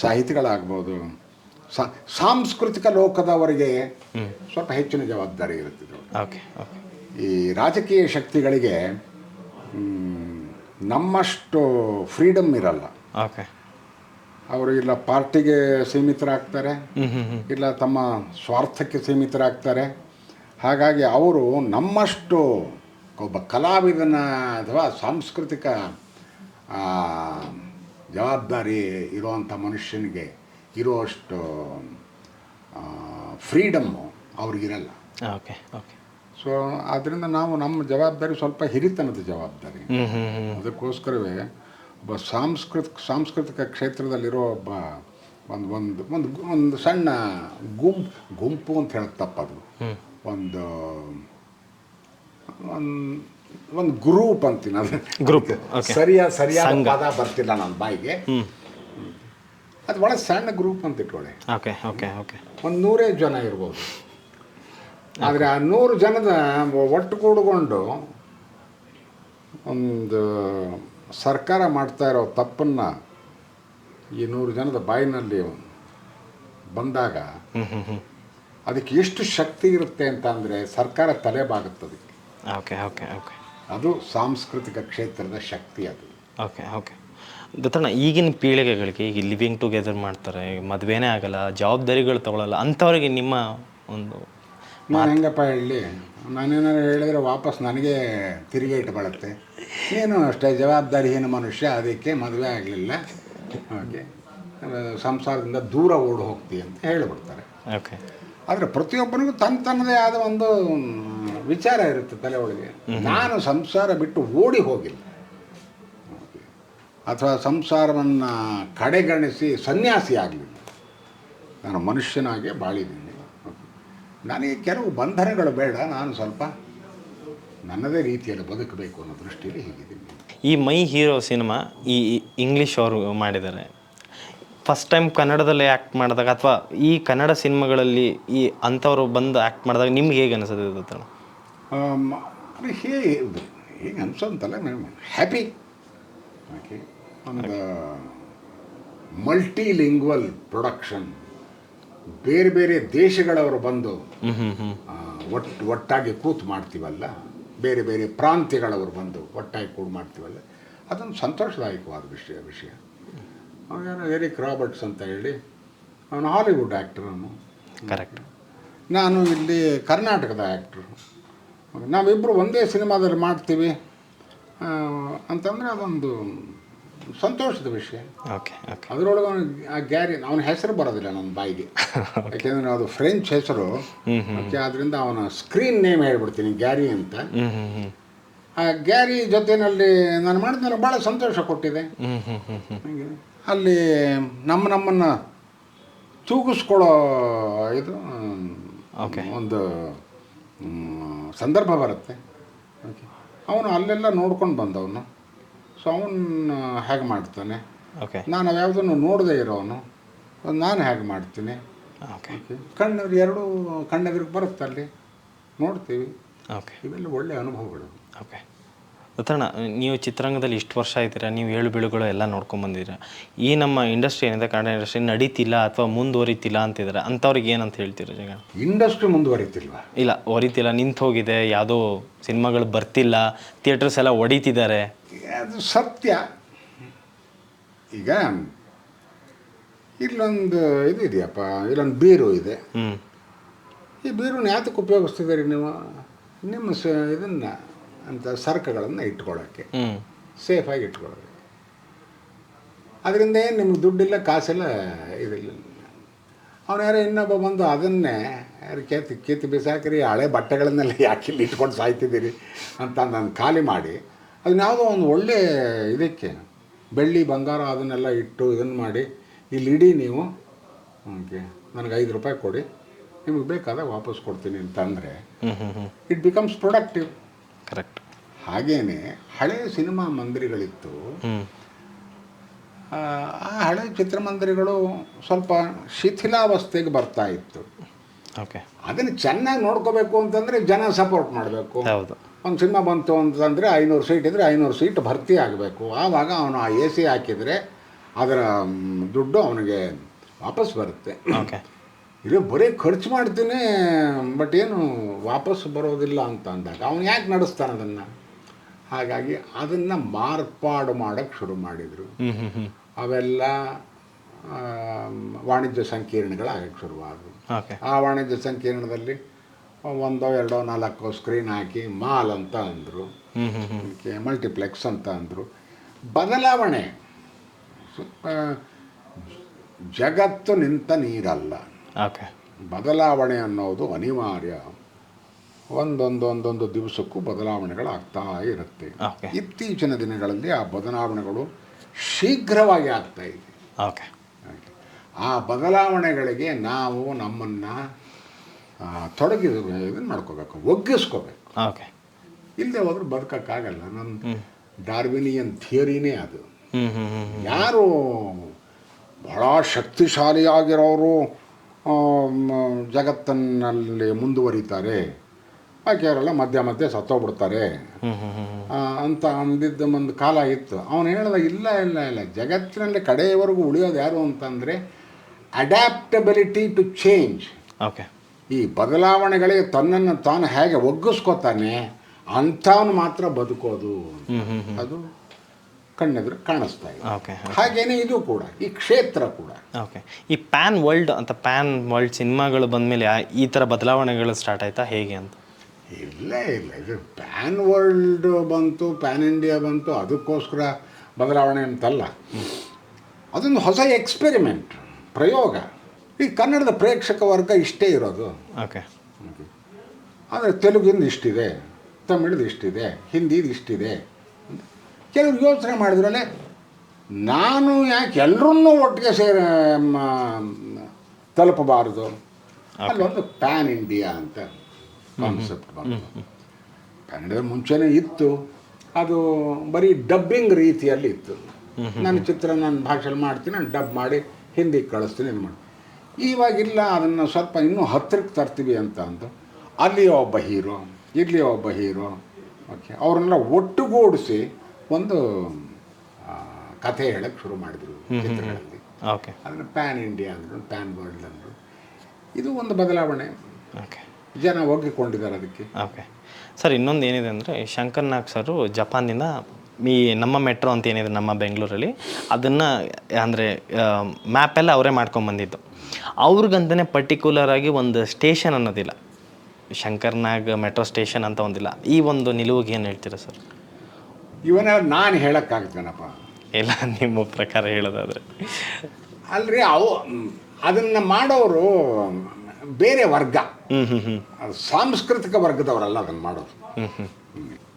ಸಾಹಿತಿಗಳಾಗ್ಬೋದು, ಸಾಂಸ್ಕೃತಿಕ ಲೋಕದವರಿಗೆ ಸ್ವಲ್ಪ ಹೆಚ್ಚಿನ ಜವಾಬ್ದಾರಿ ಇರುತ್ತದೆ. Okay okay. ಈ ರಾಜಕೀಯ ಶಕ್ತಿಗಳಿಗೆ ನಮ್ಮಷ್ಟು ಫ್ರೀಡಮ್ ಇರಲ್ಲ. ಓಕೆ. ಅವರು ಇಲ್ಲ ಪಾರ್ಟಿಗೆ ಸೀಮಿತರಾಗ್ತಾರೆ, ಇಲ್ಲ ತಮ್ಮ ಸ್ವಾರ್ಥಕ್ಕೆ ಸೀಮಿತರಾಗ್ತಾರೆ. ಹಾಗಾಗಿ ಅವರು ನಮ್ಮಷ್ಟು ಒಬ್ಬ ಕಲಾವಿದನ ಅಥವಾ ಸಾಂಸ್ಕೃತಿಕ ಜವಾಬ್ದಾರಿ ಇರುವಂಥ ಮನುಷ್ಯನಿಗೆ ಇರುವಷ್ಟು ಫ್ರೀಡಮ್ಮು ಅವ್ರಿಗಿರಲ್ಲ. Okay okay. ಸೊ ಆದ್ದರಿಂದ ನಾವು ನಮ್ಮ ಜವಾಬ್ದಾರಿ ಸ್ವಲ್ಪ ಹಿರಿತನದ ಜವಾಬ್ದಾರಿ. ಅದಕ್ಕೋಸ್ಕರವೇ ಒಬ್ಬ ಸಾಂಸ್ಕೃತಿಕ ಕ್ಷೇತ್ರದಲ್ಲಿರೋ ಒಬ್ಬ ಒಂದು ಸಣ್ಣ ಗುಂಪು ಅಂತ ಹೇಳೋದು ತಪ್ಪದು, ಒಂದು ಗ್ರೂಪ್ ಅಂತೀನಿ. ಅದು ಗ್ರೂಪ್ ಸರಿಯಾದ ಪದ ಬರ್ತಿಲ್ಲ ನನ್ನ ಬಾಯಿಗೆ. ಅದು ಭಾಳ ಸಣ್ಣ ಗ್ರೂಪ್ ಅಂತ ಇಟ್ಕೊಳ್ಳಿ. Okay okay okay. ಒಂದು 100 ಜನ ಇರ್ಬೋದು. ಆದರೆ ಆ 100 ಜನದ ಒಟ್ಟು ಕೂಡಿಕೊಂಡು ಒಂದು ಸರ್ಕಾರ ಮಾಡ್ತಾ ಇರೋ ತಪ್ಪನ್ನು ಈ 100 ಜನದ ಬಾಯಿನಲ್ಲಿ ಬಂದಾಗ ಅದಕ್ಕೆ ಎಷ್ಟು ಶಕ್ತಿ ಇರುತ್ತೆ ಅಂತ ಅಂದರೆ ಸರ್ಕಾರ ತಲೆಬಾಗುತ್ತದೆ. Okay okay okay. ಅದು ಸಾಂಸ್ಕೃತಿಕ ಕ್ಷೇತ್ರದ ಶಕ್ತಿ ಅದು. Okay okay. ದತ್ತಣ್ಣ, ಈಗಿನ ಪೀಳಿಗೆಗಳಿಗೆ ಈಗ ಲಿವಿಂಗ್ ಟುಗೆದರ್ ಮಾಡ್ತಾರೆ, ಮದುವೆನೇ ಆಗಲ್ಲ, ಜವಾಬ್ದಾರಿಗಳು ತಗೊಳ್ಳಲ್ಲ, ಅಂಥವ್ರಿಗೆ ನಿಮ್ಮ ಒಂದು ನಾನು ಹೆಂಗಪ್ಪ ಹೇಳಲಿ? ನಾನೇನಾದ್ರು ಹೇಳಿದ್ರೆ ವಾಪಸ್ ನನಗೆ ತಿರುಗಿ ಇಟ್ಟು ಬರುತ್ತೆ. ಏನು ಅಷ್ಟೇ ಜವಾಬ್ದಾರಿಹೀನ ಮನುಷ್ಯ, ಅದಕ್ಕೆ ಮದುವೆ ಆಗಲಿಲ್ಲ, ಓಕೆ, ಸಂಸಾರದಿಂದ ದೂರ ಓಡಿ ಹೋಗ್ತೀವಿ ಅಂತ ಹೇಳಿಬಿಡ್ತಾರೆ. ಓಕೆ. ಆದರೆ ಪ್ರತಿಯೊಬ್ಬನಿಗೂ ತನ್ನದೇ ಆದ ಒಂದು ವಿಚಾರ ಇರುತ್ತೆ ತಲೆ ಒಳಗೆ. ನಾನು ಸಂಸಾರ ಬಿಟ್ಟು ಓಡಿ ಹೋಗಿಲ್ಲ, ಅಥವಾ ಸಂಸಾರವನ್ನು ಕಡೆಗಣಿಸಿ ಸನ್ಯಾಸಿ ಆಗಲಿಲ್ಲ. ನಾನು ಮನುಷ್ಯನಾಗೆ ಬಾಳಿದ್ದೀನಿ. ನನಗೆ ಕೆಲವು ಬಂಧನಗಳು ಬೇಡ, ನಾನು ಸ್ವಲ್ಪ ನನ್ನದೇ ರೀತಿಯಲ್ಲಿ ಬದುಕಬೇಕು ಅನ್ನೋ ದೃಷ್ಟಿಯಲ್ಲಿ ಹೀಗಿದ್ದೀನಿ. ಈ ಮೈ ಹೀರೋ ಸಿನಿಮಾ ಈ ಇಂಗ್ಲೀಷ್ ಅವರು ಮಾಡಿದ್ದಾರೆ. ಫಸ್ಟ್ ಟೈಮ್ ಕನ್ನಡದಲ್ಲಿ ಆ್ಯಕ್ಟ್ ಮಾಡಿದಾಗ ಅಥವಾ ಈ ಕನ್ನಡ ಸಿನಿಮಾಗಳಲ್ಲಿ ಈ ಅಂಥವ್ರು ಬಂದು ಆ್ಯಕ್ಟ್ ಮಾಡಿದಾಗ ನಿಮ್ಗೆ ಹೇಗೆ ಅನಿಸೋದು ದತ್ತಣ್ಣ? ಹೇಗೆ ಅನ್ಸೋಂತಲ್ಲ, ಹ್ಯಾಪಿ. ಓಕೆ, ಒಂದು ಮಲ್ಟಿಲಿಂಗ್ವಲ್ ಪ್ರೊಡಕ್ಷನ್, ಬೇರೆ ಬೇರೆ ದೇಶಗಳವರು ಬಂದು ಒಟ್ಟಾಗಿ ಕೂತು ಮಾಡ್ತೀವಲ್ಲ, ಬೇರೆ ಬೇರೆ ಪ್ರಾಂತ್ಯಗಳವರು ಬಂದು ಒಟ್ಟಾಗಿ ಕೂಡು ಮಾಡ್ತೀವಲ್ಲ, ಅದೊಂದು ಸಂತೋಷದಾಯಕವಾದ ವಿಷಯ. ಅವನು ಎರಿಕ್ ರಾಬರ್ಟ್ಸ್ ಅಂತ ಹೇಳಿ, ಅವನು ಹಾಲಿವುಡ್ ಆ್ಯಕ್ಟರ್, ಅವನು ಕರೆಕ್ಟ್. ನಾನು ಇಲ್ಲಿ ಕರ್ನಾಟಕದ ಆ್ಯಕ್ಟ್ರು. ನಾವಿಬ್ಬರು ಒಂದೇ ಸಿನಿಮಾದಲ್ಲಿ ಮಾಡ್ತೀವಿ ಅಂತಂದರೆ ಅದೊಂದು ಸಂತೋಷದ ವಿಷಯ. Okay okay. ಅದರೊಳಗೆ ಆ ಗ್ಯಾರಿ, ಅವನ ಹೆಸರು ಬರೋದಿಲ್ಲ ನನ್ನ ಬಾಯಿಗೆ, ಯಾಕೆಂದರೆ ಅದು ಫ್ರೆಂಚ್ ಹೆಸರು. ಓಕೆ, ಆದ್ದರಿಂದ ಅವನ ಸ್ಕ್ರೀನ್ ನೇಮ್ ಹೇಳ್ಬಿಡ್ತೀನಿ, ಗ್ಯಾರಿ ಅಂತ. ಆ ಗ್ಯಾರಿ ಜೊತೆಯಲ್ಲಿ ನಾನು ಮಾಡಿದ ನನಗೆ ಭಾಳ ಸಂತೋಷ ಕೊಟ್ಟಿದೆ. ಅಲ್ಲಿ ನಮ್ಮನ್ನು ತೂಗಿಸ್ಕೊಳ್ಳೋ ಇದು ಒಂದು ಸಂದರ್ಭ ಬರುತ್ತೆ. ಓಕೆ, ಅವನು ಅಲ್ಲೆಲ್ಲ ನೋಡ್ಕೊಂಡು ಬಂದವನು. ಸೊ ಅವನು ಹೇಗೆ ಮಾಡ್ತಾನೆ, ಓಕೆ, ನಾನು ಯಾವುದನ್ನು ನೋಡದೇ ಇರೋನು ನಾನು ಹೇಗೆ ಮಾಡ್ತೀನಿ, ಓಕೆ ಕಣ್ಣವ್ರು ಎರಡೂ ಕಣ್ಣೆದುರಿಗೆ ಬರುತ್ತೆ ಅಲ್ಲಿ, ನೋಡ್ತೀವಿ. ಓಕೆ ಇವೆಲ್ಲ ಒಳ್ಳೆಯ ಅನುಭವಗಳು. ಓಕೆ ಉತ್ತರಣ, ನೀವು ಚಿತ್ರರಂಗದಲ್ಲಿ ಇಷ್ಟು ವರ್ಷ ಆಯ್ತೀರಾ, ನೀವು ಏಳು ಬೀಳುಗಳು ಎಲ್ಲ ನೋಡ್ಕೊಂಬಂದಿದ್ದೀರಾ. ಈ ನಮ್ಮ ಇಂಡಸ್ಟ್ರಿ ಏನಿದೆ, ಕನ್ನಡ ಇಂಡಸ್ಟ್ರಿ ನಡೀತಿಲ್ಲ ಅಥವಾ ಮುಂದುವರಿತಿಲ್ಲ ಅಂತಿದ್ದಾರೆ, ಅಂಥವ್ರಿಗೆ ಏನಂತ ಹೇಳ್ತೀರಾ ಜಗ? ಇಂಡಸ್ಟ್ರಿ ಮುಂದುವರಿತಿಲ್ವಾ? ಇಲ್ಲ, ಹೊರಿತಿಲ್ಲ, ನಿಂತು ಹೋಗಿದೆ, ಯಾವುದೋ ಸಿನಿಮಾಗಳು ಬರ್ತಿಲ್ಲ, ಥಿಯೇಟರ್ಸ್ ಎಲ್ಲ ಹೊಡಿತಿದ್ದಾರೆ. ಅದು ಸತ್ಯ. ಈಗ ಇಲ್ಲೊಂದು ಇದು ಇದೆಯಪ್ಪ, ಇಲ್ಲೊಂದು ಬೀರು ಇದೆ. ಈ ಬೀರನ್ನ ಯಾತಕ್ಕೆ ಉಪಯೋಗಿಸ್ತಿದ್ದೀರಿ ನೀವು? ನಿಮ್ಮ ಇದನ್ನು ಅಂತ ಸರಕುಗಳನ್ನು ಇಟ್ಕೊಳ್ಳೋಕ್ಕೆ, ಸೇಫಾಗಿ ಇಟ್ಕೊಳ್ಳೋದು. ಅದರಿಂದ ಏನು ನಿಮ್ಗೆ ದುಡ್ಡಿಲ್ಲ, ಕಾಸಿಲ್ಲ, ಇದಿಲ್ಲ. ಅವನು ಯಾರೋ ಇನ್ನೊಬ್ಬ ಬಂದು ಅದನ್ನೇ ಯಾರು ಕಿತ್ತು ಬಿಸಾಕಿರಿ, ಹಳೆ ಬಟ್ಟೆಗಳನ್ನೆಲ್ಲ ಯಾಕಿಲ್ಲಿ ಇಟ್ಕೊಂಡು ಸಾಯ್ತಿದ್ದೀರಿ ಅಂತ ನಾನು ಖಾಲಿ ಮಾಡಿ ಅದನ್ನ ಯಾವುದೋ ಒಂದು ಒಳ್ಳೆ ಇದಕ್ಕೆ ಬೆಳ್ಳಿ ಬಂಗಾರ ಅದನ್ನೆಲ್ಲ ಇಟ್ಟು ಇದನ್ನು ಮಾಡಿ ಇಲ್ಲಿ ಇಡೀ ನೀವು, ಓಕೆ ನನಗೆ 5 ರೂಪಾಯಿ ಕೊಡಿ, ನಿಮಗೆ ಬೇಕಾದಾಗ ವಾಪಸ್ ಕೊಡ್ತೀನಿ ಅಂತಂದರೆ ಇಟ್ ಬಿಕಮ್ಸ್ ಪ್ರೊಡಕ್ಟಿವ್. ಕರೆಕ್ಟ್. ಹಾಗೇನೆ ಹಳೆ ಸಿನಿಮಾ ಮಂದಿರಗಳಿತ್ತು. ಆ ಹಳೆ ಚಿತ್ರಮಂದಿರಗಳು ಸ್ವಲ್ಪ ಶಿಥಿಲಾವಸ್ಥೆಗೆ ಬರ್ತಾ ಇತ್ತು. ಓಕೆ, ಅದನ್ನು ಚೆನ್ನಾಗಿ ನೋಡ್ಕೋಬೇಕು ಅಂತಂದರೆ ಜನ ಸಪೋರ್ಟ್ ಮಾಡಬೇಕು. ಹೌದು. ಒಂದು ಸಿನಿಮಾ ಬಂತು ಅಂತಂದರೆ 500 ಸೀಟ್ ಇದ್ದರೆ 500 ಸೀಟ್ ಭರ್ತಿ ಆಗಬೇಕು. ಆವಾಗ ಅವನು ಆ AC ಹಾಕಿದರೆ ಅದರ ದುಡ್ಡು ಅವನಿಗೆ ವಾಪಸ್ ಬರುತ್ತೆ. ಓಕೆ, ಇದು ಬರೀ ಖರ್ಚು ಮಾಡ್ತೀನಿ ಬಟ್ ಏನು ವಾಪಸ್ ಬರೋದಿಲ್ಲ ಅಂತ ಅಂದಾಗ ಅವನು ಯಾಕೆ ನಡೆಸ್ತಾನೆ ಅದನ್ನು? ಹಾಗಾಗಿ ಅದನ್ನು ಮಾರ್ಪಾಡು ಮಾಡೋಕ್ಕೆ ಶುರು ಮಾಡಿದರು. ಅವೆಲ್ಲ ವಾಣಿಜ್ಯ ಸಂಕೀರ್ಣಗಳಾಗಕ್ಕೆ ಶುರುವಾದವು. ಆ ವಾಣಿಜ್ಯ ಸಂಕೀರ್ಣದಲ್ಲಿ 1, 2, 4 ಸ್ಕ್ರೀನ್ ಹಾಕಿ ಮಾಲ್ ಅಂತ ಅಂದರು, ಮಲ್ಟಿಪ್ಲೆಕ್ಸ್ ಅಂತ ಅಂದರು. ಬದಲಾವಣೆ ಜಗತ್ತು ನಿಂತ ನೀರಲ್ಲ. ಬದಲಾವಣೆ ಅನ್ನೋದು ಅನಿವಾರ್ಯ. ಒಂದೊಂದು ದಿವಸಕ್ಕೂ ಬದಲಾವಣೆಗಳಾಗ್ತಾ ಇರುತ್ತೆ. ಇತ್ತೀಚಿನ ದಿನಗಳಲ್ಲಿ ಆ ಬದಲಾವಣೆಗಳು ಶೀಘ್ರವಾಗಿ ಆಗ್ತಾ ಇದೆ. ಆ ಬದಲಾವಣೆಗಳಿಗೆ ನಾವು ನಮ್ಮನ್ನು ಇದನ್ನು ಮಾಡ್ಕೋಬೇಕು, ಒಗ್ಗಿಸ್ಕೋಬೇಕು. ಇಲ್ಲದೆ ಹೋದ್ರೆ ಬದುಕೋಕ್ಕಾಗಲ್ಲ. ನನ್ನ ಡಾರ್ವಿನಿಯನ್ ಥಿಯರಿನೇ ಅದು. ಯಾರು ಬಹಳ ಶಕ್ತಿಶಾಲಿಯಾಗಿರೋರು ಜಗತ್ತಿನಲ್ಲಿ ಮುಂದುವರಿತಾರೆ, ಬಾಕಿಯವರೆಲ್ಲ ಮಧ್ಯೆ ಸತ್ತೋಗ್ಬಿಡ್ತಾರೆ ಅಂತ ಅಂದಿದ್ದ ಒಂದು ಕಾಲ ಇತ್ತು. ಅವನು ಹೇಳ್ದ ಇಲ್ಲ, ಜಗತ್ತಿನಲ್ಲಿ ಕಡೆಯವರೆಗೂ ಉಳಿಯೋದು ಯಾರು ಅಂತಂದರೆ ಅಡ್ಯಾಪ್ಟಬಿಲಿಟಿ ಟು ಚೇಂಜ್. ಈ ಬದಲಾವಣೆಗಳಿಗೆ ತನ್ನನ್ನು ತಾನು ಹೇಗೆ ಒಗ್ಗಿಸ್ಕೋತಾನೆ ಅಂಥವನು ಮಾತ್ರ ಬದುಕೋದು. ಅದು ಕಣ್ಣೆದುರು ಕಾಣಿಸ್ತಾ ಇದೆ. ಹಾಗೇನೆ ಇದು ಕೂಡ, ಈ ಕ್ಷೇತ್ರ ಕೂಡ. ಈ ಪ್ಯಾನ್ ವರ್ಲ್ಡ್ ಸಿನಿಮಾಗಳು ಬಂದಮೇಲೆ ಈ ಥರ ಬದಲಾವಣೆಗಳು ಸ್ಟಾರ್ಟ್ ಆಯ್ತಾ ಹೇಗೆ ಅಂತ? ಇಲ್ಲ, ಇದು ಪ್ಯಾನ್ ವರ್ಲ್ಡ್ ಬಂತು, ಪ್ಯಾನ್ ಇಂಡಿಯಾ ಬಂತು, ಅದಕ್ಕೋಸ್ಕರ ಬದಲಾವಣೆ ಅಂತಲ್ಲ. ಅದೊಂದು ಹೊಸ ಎಕ್ಸ್ಪೆರಿಮೆಂಟ್, ಪ್ರಯೋಗ. ಈ ಕನ್ನಡದ ಪ್ರೇಕ್ಷಕ ವರ್ಗ ಇಷ್ಟೇ ಇರೋದು. ಆದರೆ ತೆಲುಗಿಂದು ಇಷ್ಟಿದೆ, ತಮಿಳ್ದು ಇಷ್ಟಿದೆ, ಹಿಂದಿದು ಇಷ್ಟಿದೆ. ಕೆಲವರು ಯೋಚನೆ ಮಾಡಿದ್ರಲ್ಲೇ ನಾನು ಯಾಕೆ ಎಲ್ಲರನ್ನೂ ಒಟ್ಟಿಗೆ ತಲುಪಬಾರದು? ಅಲ್ಲೊಂದು ಪ್ಯಾನ್ ಇಂಡಿಯಾ ಅಂತ ಕಾನ್ಸೆಪ್ಟ್ ಬಂತು. ಪ್ಯಾನ್ ಇಂಡಿಯಾ ಮುಂಚೆನೇ ಇತ್ತು, ಅದು ಬರೀ ಡಬ್ಬಿಂಗ್ ರೀತಿಯಲ್ಲಿ ಇತ್ತು. ನನ್ನ ಚಿತ್ರ ನನ್ನ ಭಾಷೆಯಲ್ಲಿ ಮಾಡ್ತೀನಿ, ನಾನು ಡಬ್ ಮಾಡಿ ಹಿಂದಿಗೆ ಕಳಿಸ್ತೀನಿ, ಇದು ಮಾಡಿ. ಇವಾಗಿಲ್ಲ, ಅದನ್ನು ಸ್ವಲ್ಪ ಇನ್ನೂ ಹತ್ತಿರಕ್ಕೆ ತರ್ತೀವಿ ಅಂತ ಅಂದು ಅಲ್ಲಿಯೋ ಒಬ್ಬ ಹೀರೋ, ಇಲ್ಲಿಯೋ ಒಬ್ಬ ಹೀರೋ, ಓಕೆ, ಅವ್ರನ್ನೆಲ್ಲ ಒಟ್ಟುಗೂಡಿಸಿ ಒಂದು ಕಥೆ ಹೇಳಕ್ಕೆ ಶುರು ಮಾಡಿದರು ಚಿತ್ರಗಳಲ್ಲಿ. ಅದನ್ನು ಪ್ಯಾನ್ ಇಂಡಿಯಾ ಅಂದರು, ಪ್ಯಾನ್ ವರ್ಲ್ಡ್ ಅಂದರು. ಇದು ಒಂದು ಬದಲಾವಣೆ. ಜನ ಒಗ್ಗಿಕೊಂಡಿದ್ದಾರೆ ಅದಕ್ಕೆ. ಸರ್, ಇನ್ನೊಂದು ಏನಿದೆ ಅಂದರೆ ಶಂಕರ್ ನಾಗ್ ಸರು ಜಪಾನಿಂದ ನಮ್ಮ ಮೆಟ್ರೋ ಅಂತ ಏನಿದೆ ನಮ್ಮ ಬೆಂಗಳೂರಲ್ಲಿ, ಅದನ್ನು ಅಂದರೆ ಮ್ಯಾಪೆಲ್ಲ ಅವರೇ ಮಾಡ್ಕೊಂಬಂದಿದ್ದು. ಅವ್ರಿಗಂತಲೇ ಪರ್ಟಿಕ್ಯುಲರ್ ಆಗಿ ಒಂದು ಸ್ಟೇಷನ್ ಅನ್ನೋದಿಲ್ಲ, ಶಂಕರ್ ನಾಗ್ ಮೆಟ್ರೋ ಸ್ಟೇಷನ್ ಅಂತ ಒಂದಿಲ್ಲ. ಈ ಒಂದು ನಿಲುವಿಗೆ ಏನು ಹೇಳ್ತೀರಾ ಸರ್? ಇವನ್ನೆಲ್ಲ ನಾನು ಹೇಳೋಕ್ಕಾಗ್ತೇನಪ್ಪ? ಇಲ್ಲ, ನಿಮ್ಮ ಪ್ರಕಾರ ಹೇಳೋದಾದರೆ. ಅಲ್ರಿ, ಅದನ್ನು ಮಾಡೋರು ಬೇರೆ ವರ್ಗ, ಸಾಂಸ್ಕೃತಿಕ ವರ್ಗದವರಲ್ಲ ಅದನ್ನು ಮಾಡೋದು.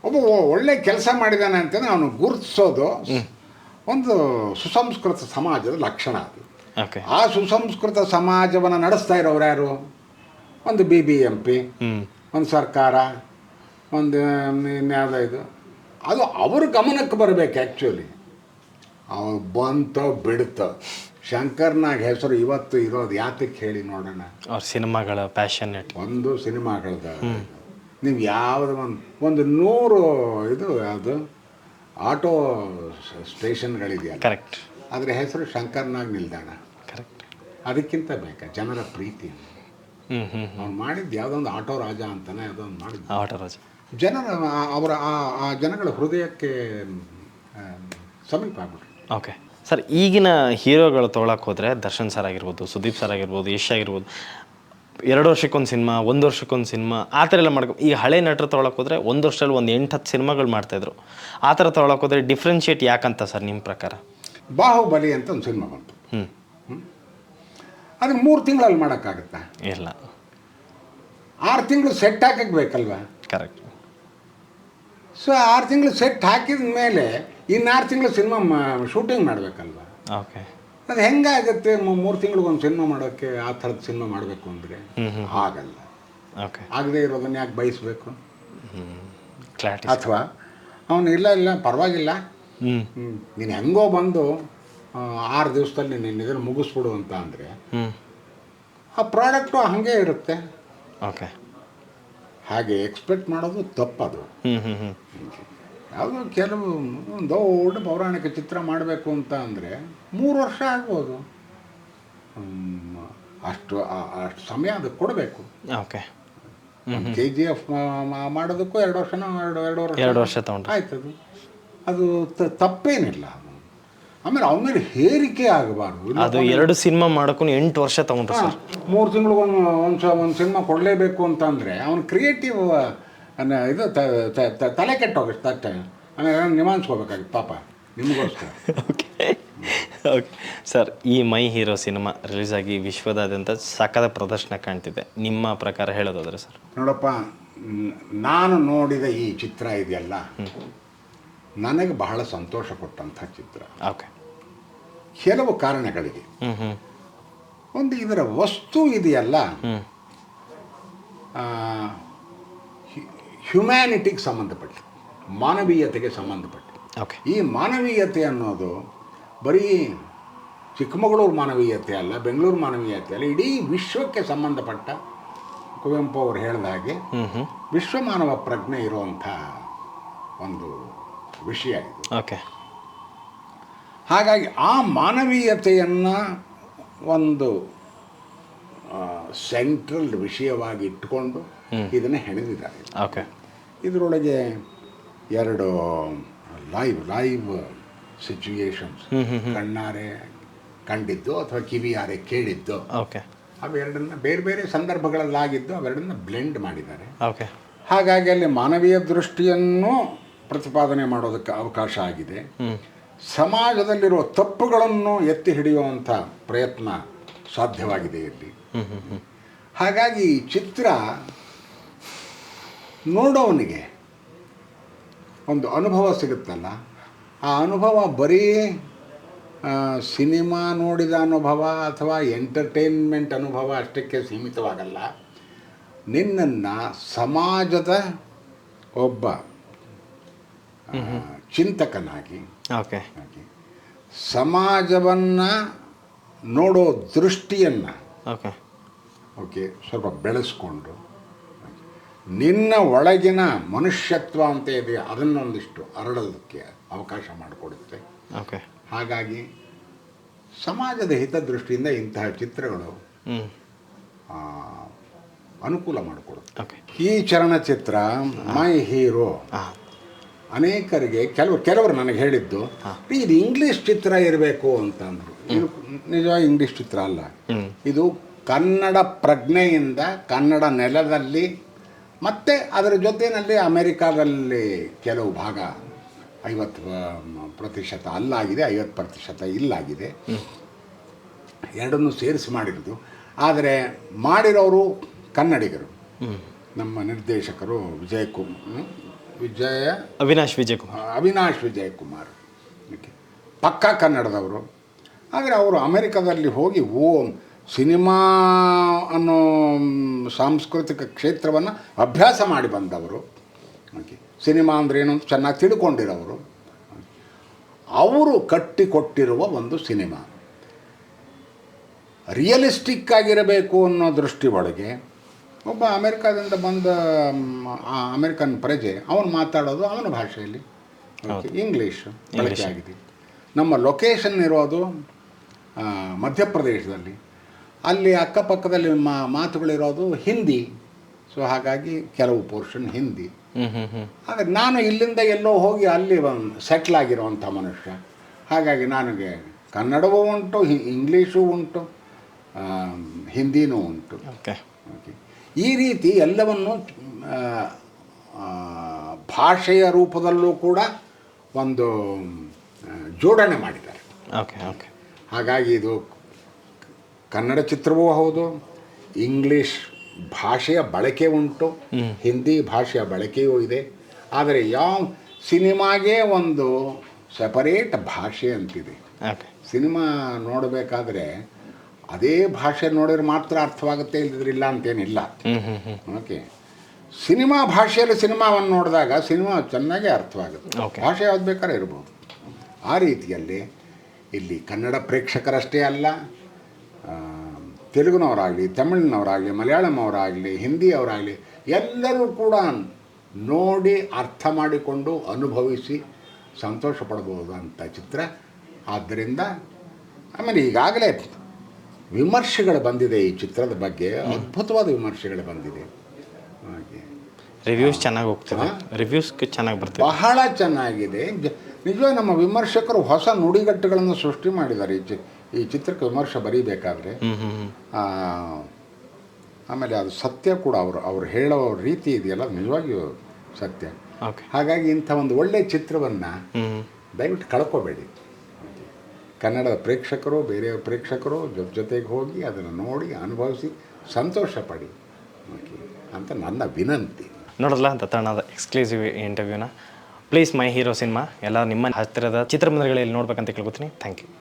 ಒಬ್ಬ ಒಳ್ಳೆ ಕೆಲಸ ಮಾಡಿದ್ದಾನೆ ಅಂತಂದರೆ ಅವನು ಗುರುತಿಸೋದು ಒಂದು ಸುಸಂಸ್ಕೃತ ಸಮಾಜದ ಲಕ್ಷಣ ಅದು. ಆ ಸುಸಂಸ್ಕೃತ ಸಮಾಜವನ್ನು ನಡೆಸ್ತಾ ಇರೋರು ಯಾರು? ಒಂದು BBMP, ಒಂದು ಸರ್ಕಾರ, ಒಂದು ಇನ್ಯಾವುದೋ ಇದು. ಅದು ಅವ್ರ ಗಮನಕ್ಕೆ ಬರಬೇಕು. ಆ್ಯಕ್ಚುಲಿ ಅವ್ರು ಬಂತೋ ಬಿಡ್ತೋ ಶಂಕರ್ನಾಗ್ ಹೆಸರು ಇವತ್ತು ಇರೋದು ಯಾತಕ್ಕೆ ಹೇಳಿ ನೋಡೋಣ. ಅವ್ರ ಸಿನಿಮಾಗಳ ಪ್ಯಾಷನೇಟ್. ಒಂದು ಸಿನಿಮಾಗಳದ ನೀವು ಯಾವುದು ಒಂದು 100 ಇದು ಯಾವುದು ಆಟೋ ಸ್ಟೇಷನ್ಗಳಿದೆಯಲ್ಲ, ಕರೆಕ್ಟ್. ಅದರ ಹೆಸರು ಶಂಕರ್ನಾಗ್ ನಿಲ್ದಾಣ. ಕರೆಕ್ಟ್. ಅದಕ್ಕಿಂತ ಬೇಕಾ ಜನರ ಪ್ರೀತಿ. ಅವ್ನು ಮಾಡಿದ್ದು ಯಾವುದೊಂದು ಆಟೋ ರಾಜ ಅಂತಾನೆ ಅದೊಂದು ಮಾಡಿದ್ದು. ಆಟೋ ರಾಜ ಜನರ ಅವರ ಆ ಜನಗಳ ಹೃದಯಕ್ಕೆ ಸಮೀಪ ಆಗ್ಬಿಟ್ರು. ಓಕೆ ಸರ್, ಈಗಿನ ಹೀರೋಗಳು ತೊಗೊಳಕ್ಕೆ ಹೋದರೆ ದರ್ಶನ್ ಸರ್ ಆಗಿರ್ಬೋದು, ಸುದೀಪ್ ಸರ್ ಆಗಿರ್ಬೋದು, ಯಶ್ ಆಗಿರ್ಬೋದು, 2 ವರ್ಷಕ್ಕೊಂದು ಸಿನಿಮಾ, 1 ವರ್ಷಕ್ಕೊಂದು ಸಿನಿಮಾ, ಆ ಥರ ಎಲ್ಲ ಮಾಡ್ಕೊ. ಈಗ ಹಳೆ ನಟರು ತೊಗೊಳಕ್ಕೆ ಹೋದರೆ 1 ವರ್ಷದಲ್ಲಿ ಒಂದು 8-10 ಸಿನಿಮಾಗಳು ಮಾಡ್ತಾಯಿದ್ರು. ಆ ಥರ ತೊಗೊಳಕ್ಕೆ ಹೋದರೆ ಡಿಫ್ರೆನ್ಷಿಯೇಟ್ ಯಾಕಂತ ಸರ್ ನಿಮ್ಮ ಪ್ರಕಾರ? ಬಾಹುಬಲಿ ಅಂತ ಒಂದು ಸಿನಿಮಾ ಬಂತು. ಅದು 3 ತಿಂಗಳಲ್ಲಿ ಮಾಡೋಕ್ಕಾಗುತ್ತಾ? ಇಲ್ಲ, 6 ತಿಂಗಳು ಸೆಟ್ ಹಾಕಕ್ಕೆ ಬೇಕಲ್ವಾ? ಕರೆಕ್ಟ್. ಸೊ 6 ತಿಂಗಳು ಸೆಟ್ ಹಾಕಿದ ಮೇಲೆ ಇನ್ನು 6 ತಿಂಗಳು ಸಿನಿಮಾ ಶೂಟಿಂಗ್ ಮಾಡಬೇಕಲ್ವಾ? ಓಕೆ. ಅದು ಹೆಂಗಾಗುತ್ತೆ 3 ತಿಂಗಳಿಗೊಂದು ಸಿನಿಮಾ ಮಾಡೋಕ್ಕೆ? ಆ ಥರದ ಸಿನಿಮಾ ಮಾಡಬೇಕು ಅಂದರೆ ಆಗಲ್ಲ. ಓಕೆ. ಆಗದೆ ಇರೋದನ್ನ ಯಾಕೆ ಬಯಸಬೇಕು? ಕ್ಲಾರಿಟಿ. ಅಥವಾ ಅವನು ಇಲ್ಲ ಪರವಾಗಿಲ್ಲ, ನೀನು ಹೆಂಗೋ ಬಂದು 6 ದಿವಸದಲ್ಲಿ ನೀನು ಇದನ್ನು ಮುಗಿಸ್ಬಿಡು ಅಂತ ಅಂದರೆ ಆ ಪ್ರಾಡಕ್ಟು ಹಾಗೆ ಇರುತ್ತೆ. ಓಕೆ. ಹಾಗೆ ಎಕ್ಸ್ಪೆಕ್ಟ್ ಮಾಡೋದು ತಪ್ಪದು. ಯಾವುದೋ ಕೆಲವು ದೊಡ್ಡ ಪೌರಾಣಿಕ ಚಿತ್ರ ಮಾಡಬೇಕು ಅಂತ ಅಂದರೆ 3 ವರ್ಷ ಆಗ್ಬೋದು. ಅಷ್ಟು ಸಮಯ ಅದಕ್ಕೆ ಕೊಡಬೇಕು. ಓಕೆ. KGF ಮಾಡೋದಕ್ಕೂ 2 ವರ್ಷನೋ 2 ವರ್ಷ ತೊಗೊಂಡು ಆಯ್ತದು. ಅದು ತಪ್ಪೇನಿಲ್ಲ. ಆಮೇಲೆ ಅವನ ಮೇಲೆ ಹೇರಿಕೆ ಆಗಬಾರ್ದು. ಅದು 2 ಸಿನಿಮಾ ಮಾಡೋಕ್ಕೂ 8 ವರ್ಷ ತೊಗೊಂಡ್ರು ಸರ್. 3 ತಿಂಗಳಿಗೊಂದು ಸಿನಿಮಾ ಕೊಡಲೇಬೇಕು ಅಂತ ಅಂದರೆ ಅವನು ಕ್ರಿಯೇಟಿವ್ ಇದು ತಲೆ ಕೆಟ್ಟೋಗುತ್ತೆ ಅಷ್ಟೇ. ಆಮೇಲೆ ನಿವಾನ್ಸ್ಕೋಬೇಕಾಗಿತ್ತು ಪಾಪ ನಿಮಗೋಸ್ಕರ. ಓಕೆ. ಓಕೆ ಸರ್, ಈ ಮೈ ಹೀರೋ ಸಿನಿಮಾ ರಿಲೀಸ್ ಆಗಿ ವಿಶ್ವದಾದ್ಯಂತ ಸಕಲ ಪ್ರದರ್ಶನ ಕಾಣ್ತಿದೆ. ನಿಮ್ಮ ಪ್ರಕಾರ ಹೇಳೋದಾದ್ರೆ ಸರ್? ನೋಡಪ್ಪ, ನಾನು ನೋಡಿದ ಈ ಚಿತ್ರ ಇದೆಯಲ್ಲ, ನನಗೆ ಬಹಳ ಸಂತೋಷ ಕೊಟ್ಟಂಥ ಚಿತ್ರ. ಓಕೆ. ಕೆಲವು ಕಾರಣಗಳಿಗೆ. ಒಂದು ಇದರ ವಸ್ತು ಇದೆಯಲ್ಲ, ಹ್ಯುಮ್ಯಾನಿಟಿಗೆ ಸಂಬಂಧಪಟ್ಟು, ಮಾನವೀಯತೆಗೆ ಸಂಬಂಧಪಟ್ಟು. ಓಕೆ. ಈ ಮಾನವೀಯತೆ ಅನ್ನೋದು ಬರೀ ಚಿಕ್ಕಮಗಳೂರು ಮಾನವೀಯತೆ ಅಲ್ಲ, ಬೆಂಗಳೂರು ಮಾನವೀಯತೆ ಅಲ್ಲ, ಇಡೀ ವಿಶ್ವಕ್ಕೆ ಸಂಬಂಧಪಟ್ಟ, ಕುವೆಂಪು ಅವರು ಹೇಳಿದ ಹಾಗೆ ವಿಶ್ವ ಮಾನವ ಪ್ರಜ್ಞೆ ಇರುವಂಥ ಒಂದು ವಿಷಯ ಇದು. ಓಕೆ. ಹಾಗಾಗಿ ಆ ಮಾನವೀಯತೆಯನ್ನು ಒಂದು ಸೆಂಟ್ರಲ್ ವಿಷಯವಾಗಿ ಇಟ್ಟುಕೊಂಡು ಇದನ್ನು ಹೆಣೆದಿದ್ದಾರೆ. ಓಕೆ. ಇದರೊಳಗೆ 2 ಲೈವ್ ಸಿಚುಯೇಷನ್ಸ್, ಕಣ್ಣಾರೆ ಕಂಡಿದ್ದು ಅಥವಾ ಕಿವಿಯಾರೆ ಕೇಳಿದ್ದು. ಓಕೆ. ಅವೆರಡನ್ನ ಬೇರೆ ಬೇರೆ ಸಂದರ್ಭಗಳಲ್ಲಾಗಿದ್ದು ಅವೆರಡನ್ನ ಬ್ಲೆಂಡ್ ಮಾಡಿದ್ದಾರೆ. ಓಕೆ. ಹಾಗಾಗಿ ಅಲ್ಲಿ ಮಾನವೀಯ ದೃಷ್ಟಿಯನ್ನು ಪ್ರತಿಪಾದನೆ ಮಾಡೋದಕ್ಕೆ ಅವಕಾಶ ಆಗಿದೆ. ಸಮಾಜದಲ್ಲಿರುವ ತಪ್ಪುಗಳನ್ನು ಎತ್ತಿ ಹಿಡಿಯುವಂಥ ಪ್ರಯತ್ನ ಸಾಧ್ಯವಾಗಿದೆ ಇಲ್ಲಿ. ಹಾಗಾಗಿ ಈ ಚಿತ್ರ ನೋಡೋವನಿಗೆ ಒಂದು ಅನುಭವ ಸಿಗುತ್ತಲ್ಲ, ಆ ಅನುಭವ ಬರೀ ಸಿನಿಮಾ ನೋಡಿದ ಅನುಭವ ಅಥವಾ ಎಂಟರ್ಟೈನ್ಮೆಂಟ್ ಅನುಭವ ಅಷ್ಟಕ್ಕೆ ಸೀಮಿತವಾಗಲ್ಲ. ನಿನ್ನನ್ನು ಸಮಾಜದ ಒಬ್ಬ ಚಿಂತಕನಾಗಿ, ಓಕೆ, ಸಮಾಜವನ್ನು ನೋಡೋ ದೃಷ್ಟಿಯನ್ನು ಓಕೆ ಓಕೆ ಸ್ವಲ್ಪ ಬೆಳೆಸ್ಕೊಂಡು ನಿನ್ನ ಒಳಗಿನ ಮನುಷ್ಯತ್ವ ಅಂತ ಇದೆ ಅದನ್ನೊಂದಿಷ್ಟು ಅರಳೋದಕ್ಕೆ ಅವಕಾಶ ಮಾಡಿಕೊಡುತ್ತೆ. ಓಕೆ. ಹಾಗಾಗಿ ಸಮಾಜದ ಹಿತದೃಷ್ಟಿಯಿಂದ ಇಂತಹ ಚಿತ್ರಗಳು ಅನುಕೂಲ ಮಾಡಿಕೊಡುತ್ತೆ. ಓಕೆ. ಈ ಈ ಚಲನಚಿತ್ರ ಮೈ ಹೀರೋ ಅನೇಕರಿಗೆ ಕೆಲವರು ನನಗೆ ಹೇಳಿದ್ದು ಇದು ಇಂಗ್ಲೀಷ್ ಚಿತ್ರ ಇರಬೇಕು ಅಂತಂದರು. ಇದು ನಿಜವಾಗಿ ಇಂಗ್ಲೀಷ್ ಚಿತ್ರ ಅಲ್ಲ, ಇದು ಕನ್ನಡ ಪ್ರಜ್ಞೆಯಿಂದ ಕನ್ನಡ ನೆಲದಲ್ಲಿ ಮತ್ತು ಅದರ ಜೊತೆಯಲ್ಲಿ ಅಮೆರಿಕಾದಲ್ಲಿ ಕೆಲವು ಭಾಗ 50% ಅಲ್ಲಾಗಿದೆ, 50% ಇಲ್ಲಾಗಿದೆ, ಎರಡನ್ನೂ ಸೇರಿಸಿ ಮಾಡಿರೋದು. ಆದರೆ ಮಾಡಿರೋರು ಕನ್ನಡಿಗರು. ನಮ್ಮ ನಿರ್ದೇಶಕರು ಅವಿನಾಶ್ ವಿಜಯ್ ಕುಮಾರ್ ಪಕ್ಕಾ ಕನ್ನಡದವರು. ಆದರೆ ಅವರು ಅಮೆರಿಕದಲ್ಲಿ ಹೋಗಿ ಸಿನಿಮಾ ಅನ್ನೋ ಸಾಂಸ್ಕೃತಿಕ ಕ್ಷೇತ್ರವನ್ನು ಅಭ್ಯಾಸ ಮಾಡಿ ಬಂದವರು. ಸಿನಿಮಾ ಅಂದರೆ ಏನು ಅಂತ ಚೆನ್ನಾಗಿ ತಿಳ್ಕೊಂಡಿರೋರು. ಅವರು ಕಟ್ಟಿಕೊಟ್ಟಿರುವ ಒಂದು ಸಿನಿಮಾ. ರಿಯಲಿಸ್ಟಿಕ್ ಆಗಿರಬೇಕು ಅನ್ನೋ ದೃಷ್ಟಿ ಒಳಗೆ ಒಬ್ಬ ಅಮೆರಿಕಾದಿಂದ ಬಂದ ಅಮೆರಿಕನ್ ಪ್ರಜೆ ಅವನು ಮಾತಾಡೋದು ಅವನ ಭಾಷೆಯಲ್ಲಿ, ಇಂಗ್ಲೀಷ್ ಬಳಕೆ ಆಗಿದೆ. ನಮ್ಮ ಲೊಕೇಶನ್ ಇರೋದು ಮಧ್ಯಪ್ರದೇಶದಲ್ಲಿ, ಅಲ್ಲಿ ಅಕ್ಕಪಕ್ಕದಲ್ಲಿ ಮಾತುಗಳಿರೋದು ಹಿಂದಿ. ಸೊ ಹಾಗಾಗಿ ಕೆಲವು ಪೋರ್ಷನ್ ಹಿಂದಿ. ಆದರೆ ನಾನು ಇಲ್ಲಿಂದ ಎಲ್ಲೋ ಹೋಗಿ ಅಲ್ಲಿ ಸೆಟ್ಲ್ ಆಗಿರುವಂಥ ಮನುಷ್ಯ. ಹಾಗಾಗಿ ನನಗೆ ಕನ್ನಡವೂ ಉಂಟು, ಇಂಗ್ಲೀಷು ಉಂಟು, ಹಿಂದಿನೂ ಉಂಟು. ಓಕೆ, ಈ ರೀತಿ ಎಲ್ಲವನ್ನು ಭಾಷೆಯ ರೂಪದಲ್ಲೂ ಕೂಡ ಒಂದು ಜೋಡಣೆ ಮಾಡಿದ್ದಾರೆ. ಹಾಗಾಗಿ ಇದು ಕನ್ನಡ ಚಿತ್ರವೂ ಹೌದು, ಇಂಗ್ಲೀಷ್ ಭಾಷೆಯ ಬಳಕೆ ಉಂಟು, ಹಿಂದಿ ಭಾಷೆಯ ಬಳಕೆಯೂ ಇದೆ. ಆದರೆ ಯಾವ ಸಿನಿಮಾಗೆ ಒಂದು ಸೆಪರೇಟ್ ಭಾಷೆ ಅಂತಿದೆ. ಸಿನಿಮಾ ನೋಡಬೇಕಾದ್ರೆ ಅದೇ ಭಾಷೆ ನೋಡಿದ್ರೆ ಮಾತ್ರ ಅರ್ಥವಾಗುತ್ತೆ, ಇಲ್ಲದಿಲ್ಲ ಅಂತೇನಿಲ್ಲ. ಓಕೆ, ಸಿನಿಮಾ ಭಾಷೆಯಲ್ಲಿ ಸಿನಿಮಾವನ್ನು ನೋಡಿದಾಗ ಸಿನಿಮಾ ಚೆನ್ನಾಗೇ ಅರ್ಥವಾಗುತ್ತೆ. ಭಾಷೆ ಯಾವ್ದು ಬೇಕಾದ್ರೆ ಇರ್ಬೋದು. ಆ ರೀತಿಯಲ್ಲಿ ಇಲ್ಲಿ ಕನ್ನಡ ಪ್ರೇಕ್ಷಕರಷ್ಟೇ ಅಲ್ಲ, ತೆಲುಗಿನವರಾಗಲಿ, ತಮಿಳಿನವರಾಗಲಿ, ಮಲಯಾಳಂ ಅವರಾಗಲಿ, ಹಿಂದಿಯವರಾಗಲಿ ಎಲ್ಲರೂ ಕೂಡ ನೋಡಿ ಅರ್ಥ ಮಾಡಿಕೊಂಡು ಅನುಭವಿಸಿ ಸಂತೋಷ ಪಡ್ಬೋದು ಅಂತ ಚಿತ್ರ. ಆದ್ದರಿಂದ ಆಮೇಲೆ ಈಗಾಗಲೇ ವಿಮರ್ಶೆಗಳು ಬಂದಿದೆ ಈ ಚಿತ್ರದ ಬಗ್ಗೆ, ಅದ್ಭುತವಾದ ವಿಮರ್ಶೆಗಳು ಬಂದಿದೆ. ಹಾಗೆ ರಿವ್ಯೂಸ್ ಚೆನ್ನಾಗಿ ಹೋಗ್ತದೆ, ರಿವ್ಯೂಸ್ ಚೆನ್ನಾಗಿ ಬರ್ತದೆ, ಬಹಳ ಚೆನ್ನಾಗಿದೆ. ನಿಜವಾಗಿ ನಮ್ಮ ವಿಮರ್ಶಕರು ಹೊಸ ನುಡಿಗಟ್ಟುಗಳನ್ನು ಸೃಷ್ಟಿ ಮಾಡಿದ್ದಾರೆ ಈ ಚಿತ್ರಕ್ಕೆ ವಿಮರ್ಶೆ ಬರೀಬೇಕಾದ್ರೆ. ಆಮೇಲೆ ಅದು ಸತ್ಯ ಕೂಡ, ಅವರು ಹೇಳೋ ರೀತಿ ಇದೆಯಲ್ಲ ನಿಜವಾಗಿಯೂ ಸತ್ಯ. ಹಾಗಾಗಿ ಇಂಥ ಒಂದು ಒಳ್ಳೆಯ ಚಿತ್ರವನ್ನು ದಯವಿಟ್ಟು ಕಳ್ಕೊಬೇಡಿ. ಕನ್ನಡದ ಪ್ರೇಕ್ಷಕರು, ಬೇರೆಯ ಪ್ರೇಕ್ಷಕರು ಜೊತೆಗೆ ಹೋಗಿ ಅದನ್ನು ನೋಡಿ ಅನುಭವಿಸಿ ಸಂತೋಷ ಪಡಿ ಅಂತ ನನ್ನ ವಿನಂತಿ. ನೋಡಲ್ಲ ದತ್ತಣ್ಣದ ಎಕ್ಸ್ಕ್ಲೂಸಿವ್ ಇಂಟರ್ವ್ಯೂನ. ಪ್ಲೀಸ್ ಮೈ ಹೀರೋ ಸಿನಿಮಾ ಎಲ್ಲ ನಿಮ್ಮ ಹತ್ತಿರದ ಚಿತ್ರಮಂದಿರಗಳಲ್ಲಿ ನೋಡ್ಬೇಕಂತ ಕೇಳ್ಕೊತೀನಿ. Thank you.